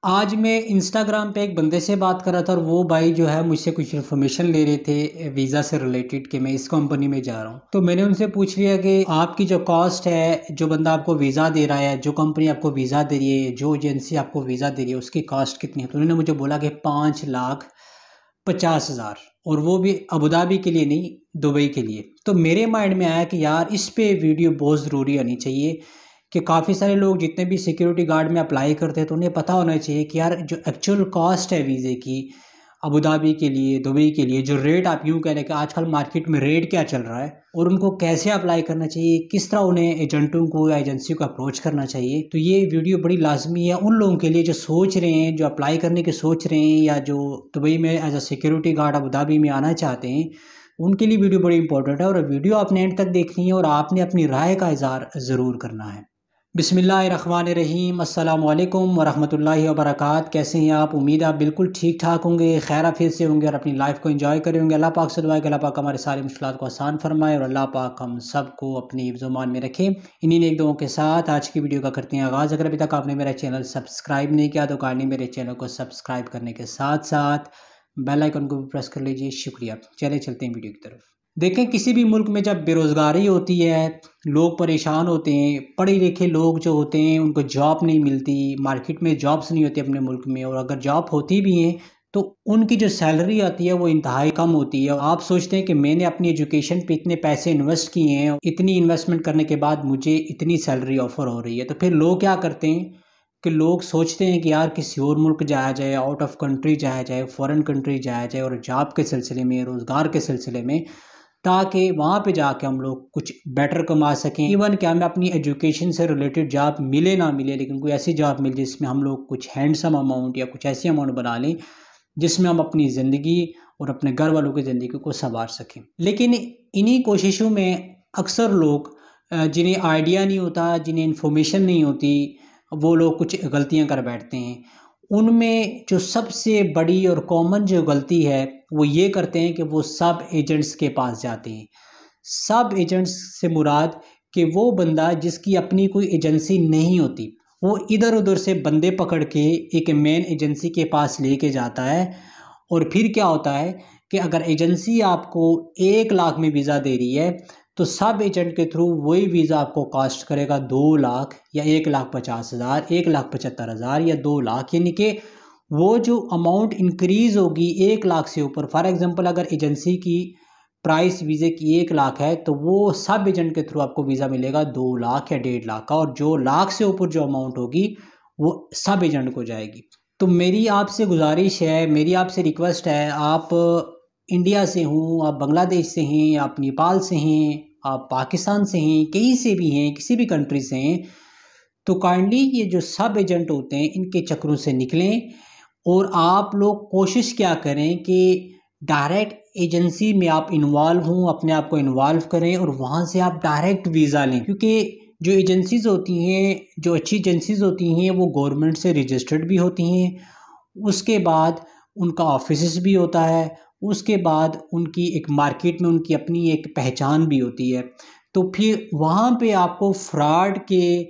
आज मैं इंस्टाग्राम पे एक बंदे से बात कर रहा था और वो भाई जो है मुझसे कुछ इन्फॉर्मेशन ले रहे थे वीज़ा से रिलेटेड कि मैं इस कंपनी में जा रहा हूँ। तो मैंने उनसे पूछ लिया कि आपकी जो कॉस्ट है, जो बंदा आपको वीज़ा दे रहा है, जो कंपनी आपको वीज़ा दे रही है, जो एजेंसी आपको वीज़ा दे रही है, उसकी कॉस्ट कितनी है। तो उन्होंने मुझे बोला कि 5,50,000 और वो भी अबू धाबी के लिए नहीं, दुबई के लिए। तो मेरे माइंड में आया कि यार इस पे वीडियो बहुत ज़रूरी होनी चाहिए कि काफ़ी सारे लोग जितने भी सिक्योरिटी गार्ड में अप्लाई करते हैं तो उन्हें पता होना चाहिए कि यार जो एक्चुअल कॉस्ट है वीज़े की अबू धाबी के लिए, दुबई के लिए, जो रेट आप यूँ कह रहे हैं कि आजकल मार्केट में रेट क्या चल रहा है और उनको कैसे अप्लाई करना चाहिए, किस तरह उन्हें एजेंटों को या एजेंसी को अप्रोच करना चाहिए। तो ये वीडियो बड़ी लाजमी है उन लोगों के लिए जो सोच रहे हैं, जो अप्लाई करने की सोच रहे हैं या जो दुबई में as a security guard Abu Dhabi में आना चाहते हैं। उनके लिए वीडियो बड़ी इंपॉर्टेंट है और वीडियो आपने एंड तक देखनी है और आपने अपनी राय का इज़हार ज़रूर करना है। बिस्मिल्लाहिर्रहमानिर्रहीम, अस्सलाम वालेकुम वरहमतुल्लाहि वबरकात। कैसे हैं आप? उम्मीद है आप बिल्कुल ठीक ठाक होंगे, खैर आफियत से होंगे और अपनी लाइफ को एंजॉय करे होंगे। अल्लाह पाक से दुआ है कि अल्लाह पाक हमारे सारी मुश्किलात को आसान फरमाए और अल्लाह पाक हम सबको अपनी हिफ्ज़-ओ-मान में रखे। इन्हीं नेक दुआओं के साथ आज की वीडियो का करते हैं आगाज़। अगर अभी तक आपने मेरा चैनल सब्सक्राइब नहीं किया तो काइंडली मेरे चैनल को सब्सक्राइब करने के साथ साथ बेल आइकन को भी प्रेस कर लीजिए। शुक्रिया। चले चलते हैं वीडियो की तरफ। देखें, किसी भी मुल्क में जब बेरोज़गारी होती है, लोग परेशान होते हैं, पढ़े लिखे लोग जो होते हैं उनको जॉब नहीं मिलती, मार्केट में जॉब्स नहीं होती अपने मुल्क में, और अगर जॉब होती भी हैं तो उनकी जो सैलरी आती है वो इंतहाई कम होती है। आप सोचते हैं कि मैंने अपनी एजुकेशन पे इतने पैसे इन्वेस्ट किए हैं, इतनी इन्वेस्टमेंट करने के बाद मुझे इतनी सैलरी ऑफ़र हो रही है। तो फिर लोग क्या करते हैं कि लोग सोचते हैं कि यार किसी और मुल्क जाया जाए, आउट ऑफ कंट्री जाया जाए, फ़ॉरेन कंट्री जाया जाए और जॉब के सिलसिले में, रोज़गार के सिलसिले में, ताकि वहाँ पे जाके हम लोग कुछ बेटर कमा सकें। इवन क्या हमें अपनी एजुकेशन से रिलेटेड जॉब मिले ना मिले, लेकिन कोई ऐसी जॉब मिले जिसमें हम लोग कुछ हैंडसम अमाउंट या कुछ ऐसी अमाउंट बना लें जिसमें हम अपनी ज़िंदगी और अपने घर वालों की ज़िंदगी को संवार सकें। लेकिन इन्हीं कोशिशों में अक्सर लोग जिन्हें आइडिया नहीं होता, जिन्हें इन्फॉर्मेशन नहीं होती, वो लोग कुछ गलतियाँ कर बैठते हैं। उनमें जो सबसे बड़ी और कॉमन जो गलती है वो ये करते हैं कि वो सब एजेंट्स के पास जाते हैं। सब एजेंट्स से मुराद कि वो बंदा जिसकी अपनी कोई एजेंसी नहीं होती, वो इधर उधर से बंदे पकड़ के एक मेन एजेंसी के पास लेके जाता है। और फिर क्या होता है कि अगर एजेंसी आपको 1 लाख में वीज़ा दे रही है तो सब एजेंट के थ्रू वही वीज़ा आपको कॉस्ट करेगा 2 लाख या 1,50,000, 1,75,000 या 2 लाख। यानी कि वो जो अमाउंट इंक्रीज़ होगी 1 लाख से ऊपर। फॉर एग्जांपल अगर एजेंसी की प्राइस वीज़े की 1 लाख है तो वो सब एजेंट के थ्रू आपको वीज़ा मिलेगा 2 लाख या 1.5 लाख का, और जो लाख से ऊपर जो अमाउंट होगी वो सब एजेंट को जाएगी। तो मेरी आपसे गुजारिश है, मेरी आपसे रिक्वेस्ट है, आप इंडिया से हों, आप बांग्लादेश से हैं, आप नेपाल से हैं, आप पाकिस्तान से हैं, कहीं से भी हैं, किसी भी कंट्री से हैं, तो काइंडली ये जो सब एजेंट होते हैं इनके चक्रों से निकलें और आप लोग कोशिश क्या करें कि डायरेक्ट एजेंसी में आप इन्वॉल्व हों, अपने आप को इन्वॉल्व करें और वहाँ से आप डायरेक्ट वीज़ा लें। क्योंकि जो एजेंसीज़ होती हैं, जो अच्छी एजेंसीज़ होती हैं, वो गवर्नमेंट से रजिस्टर्ड भी होती हैं, उसके बाद उनका ऑफिस भी होता है, उसके बाद उनकी एक मार्केट में उनकी अपनी एक पहचान भी होती है। तो फिर वहाँ पे आपको फ्रॉड के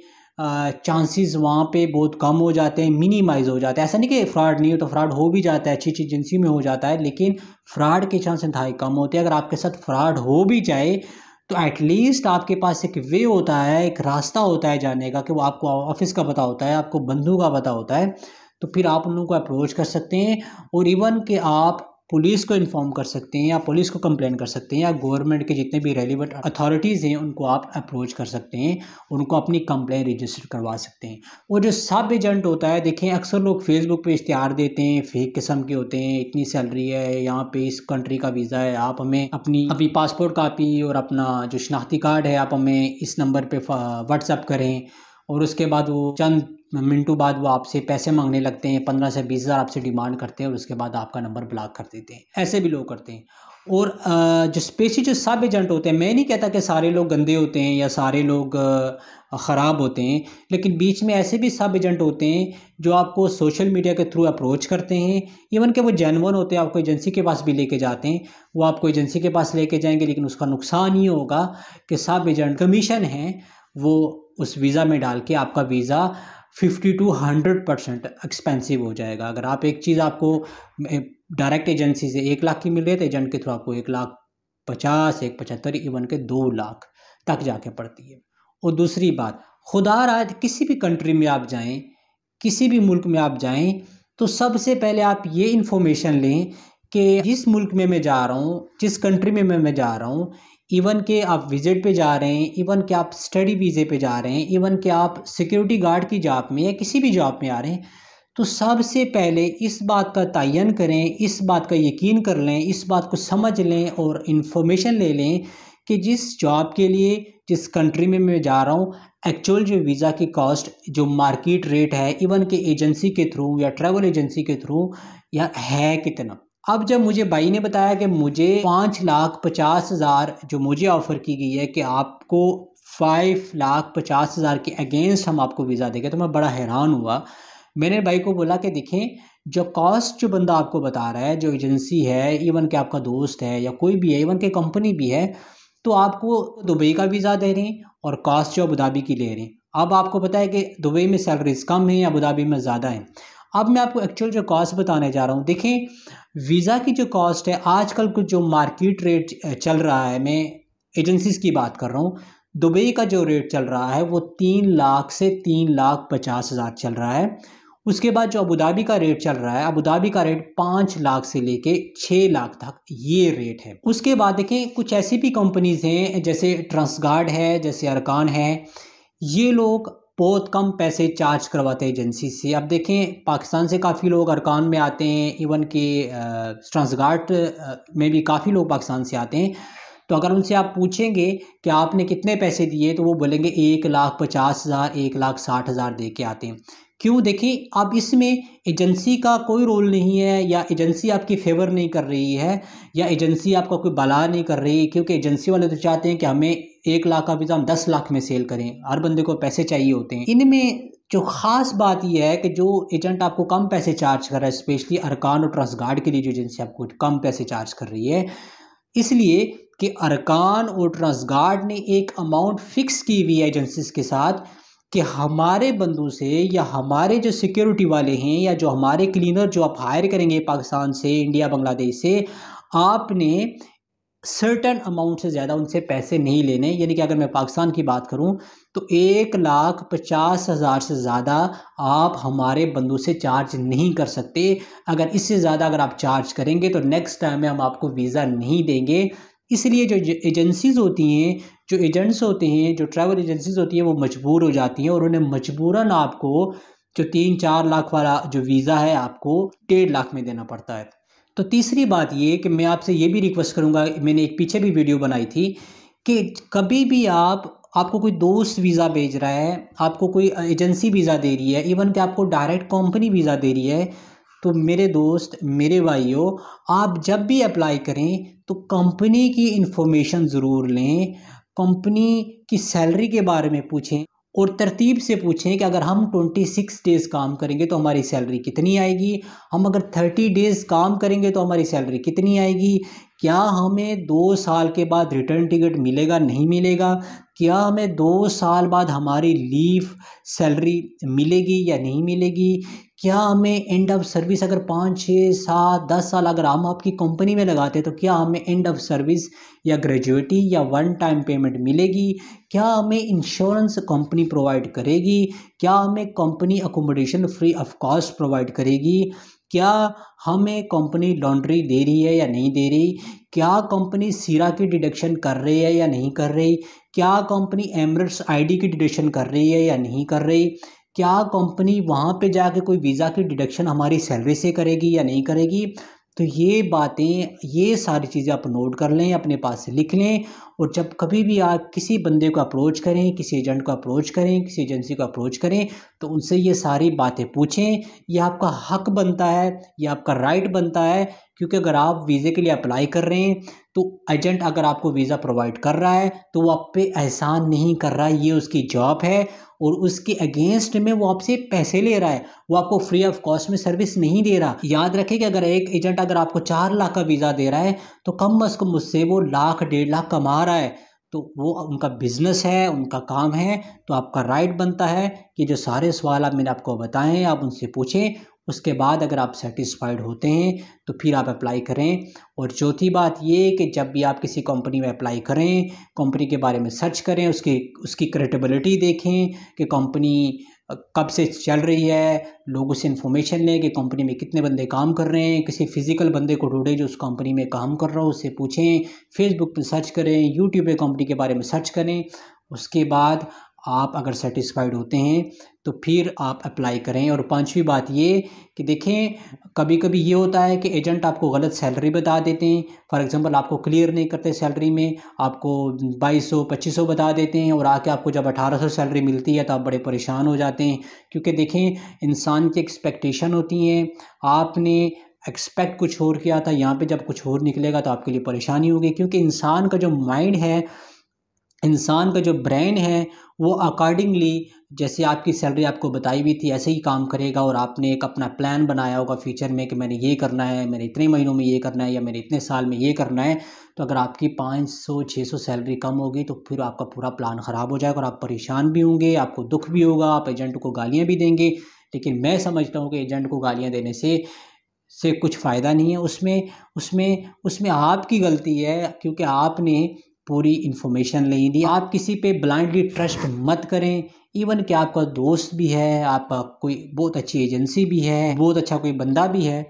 चांसेस वहाँ पे बहुत कम हो जाते हैं, मिनिमाइज़ हो जाते हैं। ऐसा नहीं कि फ्रॉड नहीं हो, तो फ्रॉड हो भी जाता है, अच्छी एजेंसी में हो जाता है, लेकिन फ्रॉड के चांस इंतहाई कम होते हैं। अगर आपके साथ फ्रॉड हो भी जाए तो एटलीस्ट आपके पास एक वे होता है, एक रास्ता होता है जाने का, कि वो आपको ऑफिस का पता होता है, आपको बंधु का पता होता है, तो फिर आप उन लोगों को अप्रोच कर सकते हैं। और इवन कि आप पुलिस को इन्फॉर्म कर सकते हैं या पुलिस को कंप्लेन कर सकते हैं या गवर्नमेंट के जितने भी रेलिवेंट अथॉरिटीज़ हैं उनको आप अप्रोच कर सकते हैं, उनको अपनी कंप्लेन रजिस्टर करवा सकते हैं। और जो सब एजेंट होता है, देखें अक्सर लोग फेसबुक पे इश्तिहार देते हैं, फेक किस्म के होते हैं, इतनी सैलरी है, यहाँ पे इस कंट्री का वीज़ा है, आप हमें अपनी पासपोर्ट कापी और अपना जो शनाख्ती कार्ड है आप हमें इस नंबर पर व्हाट्सअप करें। और उसके बाद वो चंद मिनटों बाद वो आपसे पैसे मांगने लगते हैं, 15 से 20 हज़ार आपसे डिमांड करते हैं और उसके बाद आपका नंबर ब्लॉक कर देते हैं। ऐसे भी लोग करते हैं। और जो स्पेशली जो सब एजेंट होते हैं, मैं नहीं कहता कि सारे लोग गंदे होते हैं या सारे लोग ख़राब होते हैं, लेकिन बीच में ऐसे भी सब एजेंट होते हैं जो आपको सोशल मीडिया के थ्रू अप्रोच करते हैं। इवन कि वो जेन्युइन होते हैं, आपको एजेंसी के पास भी लेके जाते हैं, वो आपको एजेंसी के पास लेके जाएंगे, लेकिन उसका नुकसान ये होगा कि सब एजेंट कमीशन है वो उस वीज़ा में डाल के आपका वीज़ा 50 to 100% एक्सपेंसिव हो जाएगा। अगर आप एक चीज़ आपको डायरेक्ट एजेंसी से 1 लाख की मिल रही है तो एजेंट के थ्रू आपको 1,50,000, 1,75,000, इवन के 2 लाख तक जाके पड़ती है। और दूसरी बात, खुदा रहा किसी भी कंट्री में आप जाएं, किसी भी मुल्क में आप जाएं, तो सबसे पहले आप ये इन्फॉर्मेशन लें कि जिस मुल्क में मैं जा रहा हूँ, जिस कंट्री में मैं जा रहा हूँ, इवन के आप विजिट पे जा रहे हैं, इवन के आप स्टडी वीज़े पे जा रहे हैं, इवन के आप सिक्योरिटी गार्ड की जॉब में या किसी भी जॉब में आ रहे हैं, तो सबसे पहले इस बात का तयन करें, इस बात का यकीन कर लें, इस बात को समझ लें और इन्फॉर्मेशन ले लें कि जिस जॉब के लिए जिस कंट्री में मैं जा रहा हूँ, एक्चुअल जो वीज़ा की कॉस्ट, जो मार्केट रेट है, इवन के एजेंसी के थ्रू या ट्रैवल एजेंसी के थ्रू या है कितना। अब जब मुझे भाई ने बताया कि मुझे 5,50,000 जो मुझे ऑफ़र की गई है कि आपको 5,50,000 के अगेंस्ट हम आपको वीज़ा देंगे, तो मैं बड़ा हैरान हुआ। मैंने भाई को बोला कि देखें, जो कॉस्ट जो बंदा आपको बता रहा है, जो एजेंसी है, इवन कि आपका दोस्त है या कोई भी है, इवन कि कंपनी भी है, तो आपको दुबई का वीज़ा दे रहे हैं और कॉस्ट जो अबू धाबी की ले रहे हैं। अब आपको पता है कि दुबई में सैलरीज कम है, अबू धाबी में ज़्यादा है। अब मैं आपको एक्चुअल जो कॉस्ट बताने जा रहा हूँ। देखें, वीज़ा की जो कॉस्ट है आजकल कुछ जो मार्केट रेट चल रहा है, मैं एजेंसीज़ की बात कर रहा हूँ, दुबई का जो रेट चल रहा है वो 3 लाख से 3,50,000 चल रहा है। उसके बाद जो अबू धाबी का रेट चल रहा है, अबू धाबी का रेट 5 लाख से लेके 6 लाख तक ये रेट है। उसके बाद देखें, कुछ ऐसी भी कंपनीज हैं जैसे ट्रांसगार्ड है, जैसे अरकान है, ये लोग बहुत कम पैसे चार्ज करवाते हैं एजेंसी से। अब देखें, पाकिस्तान से काफ़ी लोग अरकान में आते हैं, इवन के ट्रांसगार्ड में भी काफ़ी लोग पाकिस्तान से आते हैं। तो अगर उनसे आप पूछेंगे कि आपने कितने पैसे दिए, तो वो बोलेंगे 1,50,000, 1,60,000 दे के आते हैं। क्यों? देखिए, अब इसमें एजेंसी का कोई रोल नहीं है, या एजेंसी आपकी फेवर नहीं कर रही है, या एजेंसी आपका कोई भला नहीं कर रही है, क्योंकि एजेंसी वाले तो चाहते हैं कि हमें 1 लाख का वीज़ा हम 10 लाख में सेल करें। हर बंदे को पैसे चाहिए होते हैं। इनमें जो ख़ास बात यह है कि जो एजेंट आपको कम पैसे चार्ज कर रहा है, स्पेशली अरकान और ट्रांसगार्ड के लिए जो एजेंसी आपको कम पैसे चार्ज कर रही है, इसलिए कि अरकान और ट्रांसगार्ड ने एक अमाउंट फ़िक्स की हुई है एजेंसीज़ के साथ कि हमारे बंदों से, या हमारे जो सिक्योरिटी वाले हैं, या जो हमारे क्लीनर जो आप हायर करेंगे पाकिस्तान से, इंडिया, बांग्लादेश से, आपने सर्टन अमाउंट से ज़्यादा उनसे पैसे नहीं लेने। यानी कि अगर मैं पाकिस्तान की बात करूं तो 1,50,000 से ज़्यादा आप हमारे बंदों से चार्ज नहीं कर सकते। अगर इससे ज़्यादा अगर आप चार्ज करेंगे तो नेक्स्ट टाइम में हम आपको वीज़ा नहीं देंगे। इसलिए जो एजेंसीज़ होती हैं, जो एजेंट्स होते हैं, जो ट्रैवल एजेंसीज़ होती हैं, वो मजबूर हो जाती हैं और उन्हें मजबूरन आपको जो 3-4 लाख वाला जो वीज़ा है आपको 1.5 लाख में देना पड़ता है। तो तीसरी बात ये कि मैं आपसे ये भी रिक्वेस्ट करूँगा, मैंने एक पीछे भी वीडियो बनाई थी कि कभी भी आपको कोई दोस्त वीज़ा भेज रहा है, आपको कोई एजेंसी वीज़ा दे रही है, इवन कि आपको डायरेक्ट कंपनी वीज़ा दे रही है, तो मेरे दोस्त, मेरे भाइयों, आप जब भी अप्लाई करें तो कंपनी की इन्फॉर्मेशन ज़रूर लें, कंपनी की सैलरी के बारे में पूछें और तरतीब से पूछें कि अगर हम 26 डेज़ काम करेंगे तो हमारी सैलरी कितनी आएगी, हम अगर 30 डेज़ काम करेंगे तो हमारी सैलरी कितनी आएगी, क्या हमें 2 साल के बाद रिटर्न टिकट मिलेगा, नहीं मिलेगा, क्या हमें 2 साल बाद हमारी लीव सैलरी मिलेगी या नहीं मिलेगी, क्या हमें एंड ऑफ सर्विस अगर 5, 6, 7, 10 साल अगर हम आपकी कंपनी में लगाते हैं तो क्या हमें एंड ऑफ सर्विस या ग्रेजुएटी या वन टाइम पेमेंट मिलेगी, क्या हमें इंश्योरेंस कंपनी प्रोवाइड करेगी, क्या हमें company accommodation free of cost provide करेगी, क्या हमें कंपनी लॉन्ड्री दे रही है या नहीं दे रही, क्या कंपनी सीरा की डिडक्शन कर रही है या नहीं कर रही, क्या कंपनी एमिरेट्स आईडी की डिडक्शन कर रही है या नहीं कर रही, क्या कंपनी वहाँ पे जाके कोई वीज़ा की डिडक्शन हमारी सैलरी से करेगी या नहीं करेगी। तो ये बातें, ये सारी चीज़ें आप नोट कर लें, अपने पास से लिख लें, और जब कभी भी आप किसी बंदे को अप्रोच करें, किसी एजेंट को अप्रोच करें, किसी एजेंसी को अप्रोच करें, तो उनसे ये सारी बातें पूछें। ये आपका हक बनता है, ये आपका राइट बनता है, क्योंकि अगर आप वीज़े के लिए अप्लाई कर रहे हैं तो एजेंट अगर आपको वीज़ा प्रोवाइड कर रहा है तो वो आप पे एहसान नहीं कर रहा है, ये उसकी जॉब है और उसके अगेंस्ट में वो आपसे पैसे ले रहा है, वो आपको फ्री ऑफ कॉस्ट में सर्विस नहीं दे रहा। याद रखें कि अगर एक एजेंट अगर आपको 4 लाख का वीज़ा दे रहा है तो कम अज़ कम उससे वो 1,00,000 1.5 लाख कमा रहा है। तो तो वो उनका बिज़नेस है, उनका काम है, तो आपका राइट बनता है कि जो सारे सवाल आप मैंने आपको बताए हैं आप उनसे पूछें। उसके बाद अगर आप सेटिस्फाइड होते हैं तो फिर आप अप्लाई करें। और चौथी बात ये कि जब भी आप किसी कंपनी में अप्लाई करें, कंपनी के बारे में सर्च करें, उसकी उसकी क्रेडिबिलिटी देखें कि कंपनी कब से चल रही है, लोगों से इन्फॉर्मेशन लें कि कंपनी में कितने बंदे काम कर रहे हैं, किसी फिजिकल बंदे को ढूंढें जो उस कंपनी में काम कर रहा हो, उससे पूछें, फेसबुक पे सर्च करें, यूट्यूब पे कंपनी के बारे में सर्च करें। उसके बाद आप अगर सेटिस्फाइड होते हैं तो फिर आप अप्लाई करें। और पांचवी बात ये कि देखें, कभी कभी ये होता है कि एजेंट आपको गलत सैलरी बता देते हैं। फॉर एग्जांपल आपको क्लियर नहीं करते सैलरी में, आपको 2200-2500 बता देते हैं और आके आपको जब 1800 सैलरी मिलती है तो आप बड़े परेशान हो जाते हैं। क्योंकि देखें, इंसान की एक्सपेक्टेशन होती हैं, आपने एक्सपेक्ट कुछ और किया था, यहाँ पे जब कुछ और निकलेगा तो आपके लिए परेशानी होगी। क्योंकि इंसान का जो माइंड है, इंसान का जो ब्रेन है, वो अकॉर्डिंगली जैसे आपकी सैलरी आपको बताई हुई थी ऐसे ही काम करेगा। और आपने एक अपना प्लान बनाया होगा फ्यूचर में कि मैंने ये करना है, मैंने इतने महीनों में ये करना है या मैंने इतने साल में ये करना है। तो अगर आपकी 500-600 सैलरी कम होगी तो फिर आपका पूरा प्लान ख़राब हो जाएगा और आप परेशान भी होंगे, आपको दुख भी होगा, आप एजेंट को गालियाँ भी देंगे। लेकिन मैं समझता हूँ कि एजेंट को गालियाँ देने से कुछ फ़ायदा नहीं है। उसमें उसमें उसमें आपकी गलती है, क्योंकि आपने पूरी इन्फॉर्मेशन नहीं दी। आप किसी पे ब्लाइंडली ट्रस्ट मत करें। इवन कि आपका दोस्त भी है, आपका कोई बहुत अच्छी एजेंसी भी है, बहुत अच्छा कोई बंदा भी है,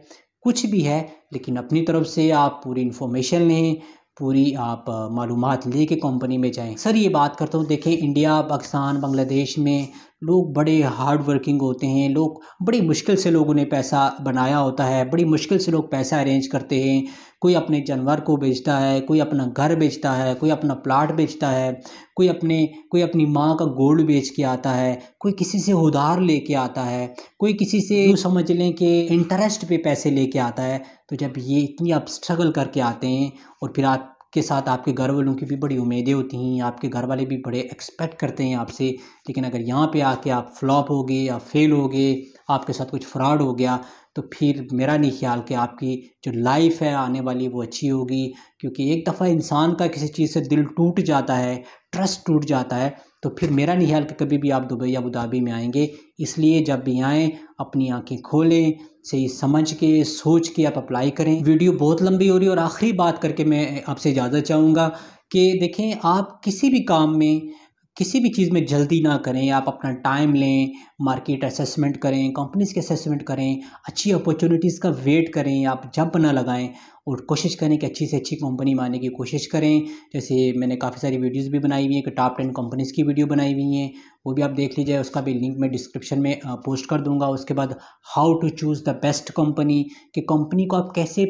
कुछ भी है, लेकिन अपनी तरफ से आप पूरी इन्फॉर्मेशन लें, पूरी आप मालूमात लेके कंपनी में जाएं। सर ये बात करता हूँ, देखें इंडिया, पाकिस्तान, बांग्लादेश में लोग बड़े हार्ड वर्किंग होते हैं। लोग बड़ी मुश्किल से लोगों ने पैसा बनाया होता है, बड़ी मुश्किल से लोग पैसा अरेंज करते हैं। कोई अपने जानवर को बेचता है, कोई अपना घर बेचता है, कोई अपना प्लाट बेचता है, कोई अपनी माँ का गोल्ड बेच के आता है, कोई किसी से उधार लेके आता है, कोई किसी से यूँ समझ लें कि इंटरेस्ट पे पैसे लेके आता है। तो जब ये इतनी आप स्ट्रगल करके आते हैं और फिर आपके साथ आपके घर वालों की भी बड़ी उम्मीदें होती हैं, आपके घर वाले भी बड़े एक्सपेक्ट करते हैं आपसे, लेकिन अगर यहाँ पे आके आप फ्लॉप हो गए या फेल हो गए, आपके साथ कुछ फ्रॉड हो गया, तो फिर मेरा नहीं ख्याल कि आपकी जो लाइफ है आने वाली वो अच्छी होगी। क्योंकि एक दफ़ा इंसान का किसी चीज़ से दिल टूट जाता है, ट्रस्ट टूट जाता है, तो फिर मेरा नहीं ख्याल कि कभी भी आप दुबई या अबू धाबी में आएंगे। इसलिए जब भी आएँ अपनी आंखें खोलें, सही समझ के सोच के आप अप्लाई करें। वीडियो बहुत लंबी हो रही है और आखिरी बात करके मैं आपसे इजाज़त चाहूँगा कि देखें, आप किसी भी काम में, किसी भी चीज़ में जल्दी ना करें। आप अपना टाइम लें, मार्केट असेसमेंट करें, कंपनीज़ के असेसमेंट करें, अच्छी अपॉर्चुनिटीज़ का वेट करें, आप जंप ना लगाएं और कोशिश करें कि अच्छी से अच्छी कंपनी में आने की कोशिश करें। जैसे मैंने काफ़ी सारी वीडियोज़ भी बनाई हुई हैं कि टॉप 10 कंपनीज़ की वीडियो बनाई हुई हैं, वो भी आप देख लीजिए, उसका भी लिंक मैं डिस्क्रिप्शन में पोस्ट कर दूँगा। उसके बाद how to choose the best company, कि कंपनी को आप कैसे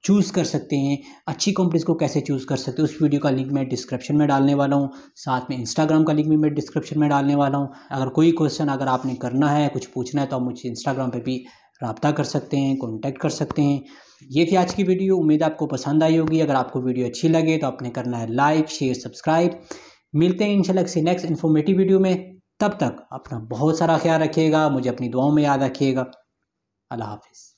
चूज़ कर सकते हैं, अच्छी कंपनीज़ को कैसे चूज़ कर सकते हैं, उस वीडियो का लिंक मैं डिस्क्रिप्शन में डालने वाला हूँ। साथ में इंस्टाग्राम का लिंक भी मैं डिस्क्रिप्शन में डालने वाला हूँ। अगर कोई क्वेश्चन अगर आपने करना है, कुछ पूछना है, तो आप मुझे इंस्टाग्राम पे भी रब्ता कर सकते हैं, कॉन्टैक्ट कर सकते हैं। ये थी आज की वीडियो, उम्मीद है आपको पसंद आई होगी। अगर आपको वीडियो अच्छी लगे तो आपने करना है लाइक, शेयर, सब्सक्राइब। मिलते हैं इंशाल्लाह किसी नेक्स्ट इन्फॉर्मेटिव वीडियो में। तब तक अपना बहुत सारा ख्याल रखिएगा, मुझे अपनी दुआओं में याद रखिएगा। अल्लाह हाफिज़।